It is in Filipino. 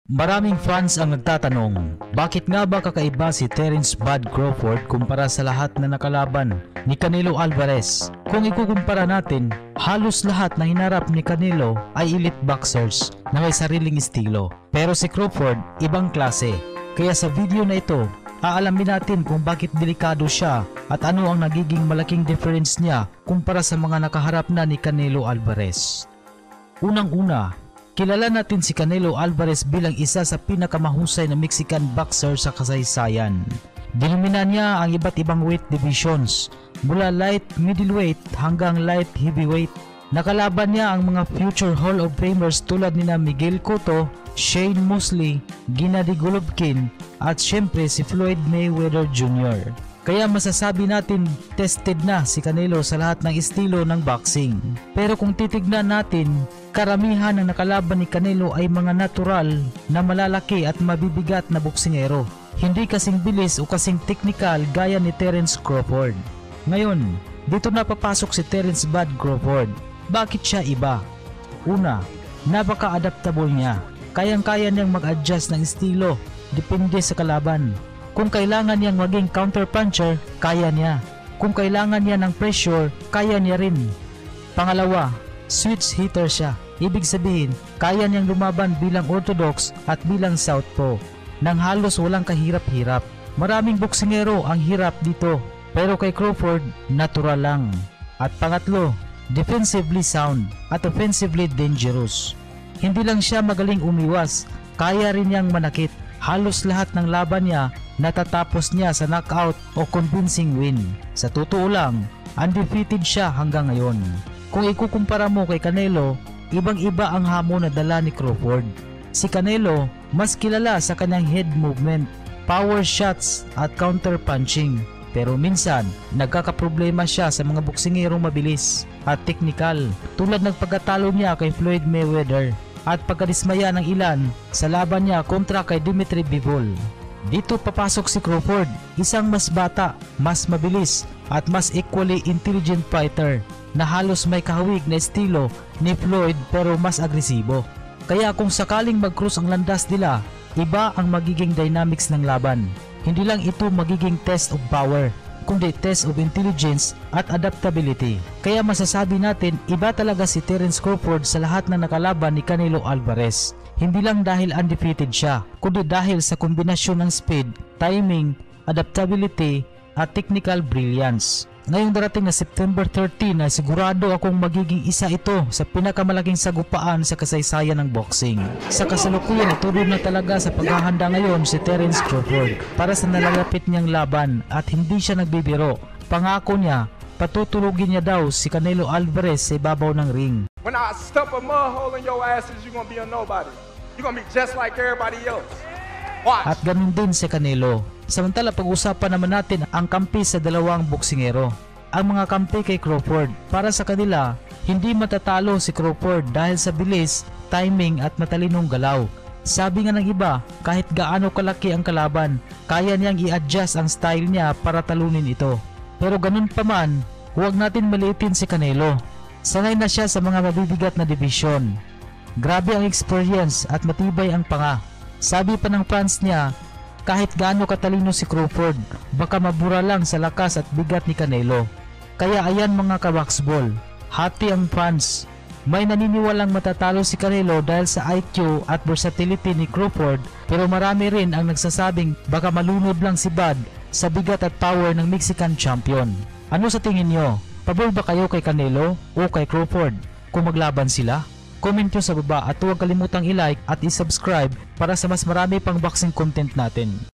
Maraming fans ang nagtatanong, bakit nga ba kakaiba si Terence "Bud" Crawford kumpara sa lahat na nakalaban ni Canelo Alvarez? Kung ikukumpara natin, halos lahat na hinarap ni Canelo ay elite boxers na may sariling estilo. Pero si Crawford, ibang klase. Kaya sa video na ito, aalamin natin kung bakit delikado siya at ano ang nagiging malaking difference niya kumpara sa mga nakaharap na ni Canelo Alvarez. Unang-una, kilala natin si Canelo Alvarez bilang isa sa pinakamahusay na Mexican boxer sa kasaysayan. Dinumina niya ang iba't ibang weight divisions, mula light middleweight hanggang light heavyweight. Nakalaban niya ang mga future Hall of Famers tulad nina Miguel Cotto, Shane Mosley, Gennady Golovkin at syempre si Floyd Mayweather Jr. Kaya masasabi natin tested na si Canelo sa lahat ng estilo ng boxing. Pero kung titignan natin, karamihan ng nakalaban ni Canelo ay mga natural na malalaki at mabibigat na boksingero. Hindi kasing bilis o kasing technical gaya ni Terence Crawford. Ngayon, dito na papasok si Terence "Bud" Crawford. Bakit siya iba? Una, napaka-adaptable niya. Kayang-kaya niyang mag-adjust ng estilo depende sa kalaban. Kung kailangan niyang maging counter-puncher, kaya niya. Kung kailangan niya ng pressure, kaya niya rin. Pangalawa, switch hitter siya. Ibig sabihin, kaya niyang lumaban bilang orthodox at bilang southpaw nang halos walang kahirap-hirap. Maraming boksingero ang hirap dito, pero kay Crawford, natural lang. At pangatlo, defensively sound at offensively dangerous. Hindi lang siya magaling umiwas, kaya rin niyang manakit. Halos lahat ng laban niya natatapos niya sa knockout o convincing win. Sa totoo lang, undefeated siya hanggang ngayon. Kung ikukumpara mo kay Canelo, ibang-iba ang hamon na dala ni Crawford. Si Canelo, mas kilala sa kanyang head movement, power shots at counter punching. Pero minsan, nagkakaproblema siya sa mga boksingerong mabilis at technical, tulad ng pagkatalo niya kay Floyd Mayweather at pagkadismaya ng ilan sa laban niya kontra kay Dimitri Bivol. Dito papasok si Crawford, isang mas bata, mas mabilis at mas equally intelligent fighter na halos may kahawig na estilo ni Floyd pero mas agresibo. Kaya kung sakaling mag-cross ang landas nila, iba ang magiging dynamics ng laban. Hindi lang ito magiging test of power, kundi test of intelligence at adaptability. Kaya masasabi natin, iba talaga si Terence Crawford sa lahat ng nakalaban ni Canelo Alvarez. Hindi lang dahil undefeated siya, kundi dahil sa kombinasyon ng speed, timing, adaptability at technical brilliance. Ngayong darating na September 13 na sigurado akong magiging isa ito sa pinakamalaking sagupaan sa kasaysayan ng boxing. Sa kasalukuyan, tuloy na talaga sa paghahanda ngayon si Terence Crawford para sa nalalapit niyang laban at hindi siya nagbibiro. Pangako niya, patutulugin niya daw si Canelo Alvarez sa ibabaw ng ring. When I stump a mud hole in your asses, you're gonna be a nobody. You're gonna be just like everybody else. Watch. At ganun din si Canelo. Samantala, pag-usapan naman natin ang kampi sa dalawang boksingero. Ang mga kampi kay Crawford, para sa kanila, hindi matatalo si Crawford dahil sa bilis, timing at matalinong galaw. Sabi nga ng iba, kahit gaano kalaki ang kalaban, kaya niyang i-adjust ang style niya para talunin ito. Pero ganun pa man, huwag natin maliitin si Canelo. Sanay na siya sa mga mabibigat na division. Grabe ang experience at matibay ang panga. Sabi pa ng fans niya, kahit gaano katalino si Crawford, baka mabura lang sa lakas at bigat ni Canelo. Kaya ayan mga kaboxball, happy ang fans. May naniniwalang matatalo si Canelo dahil sa IQ at versatility ni Crawford, pero marami rin ang nagsasabing baka malunod lang si Bud sa bigat at power ng Mexican champion. Ano sa tingin nyo? Pabor ba kayo kay Canelo o kay Crawford kung maglaban sila? Comment nyo sa baba at huwag kalimutang i-like at i-subscribe para sa mas marami pang boxing content natin.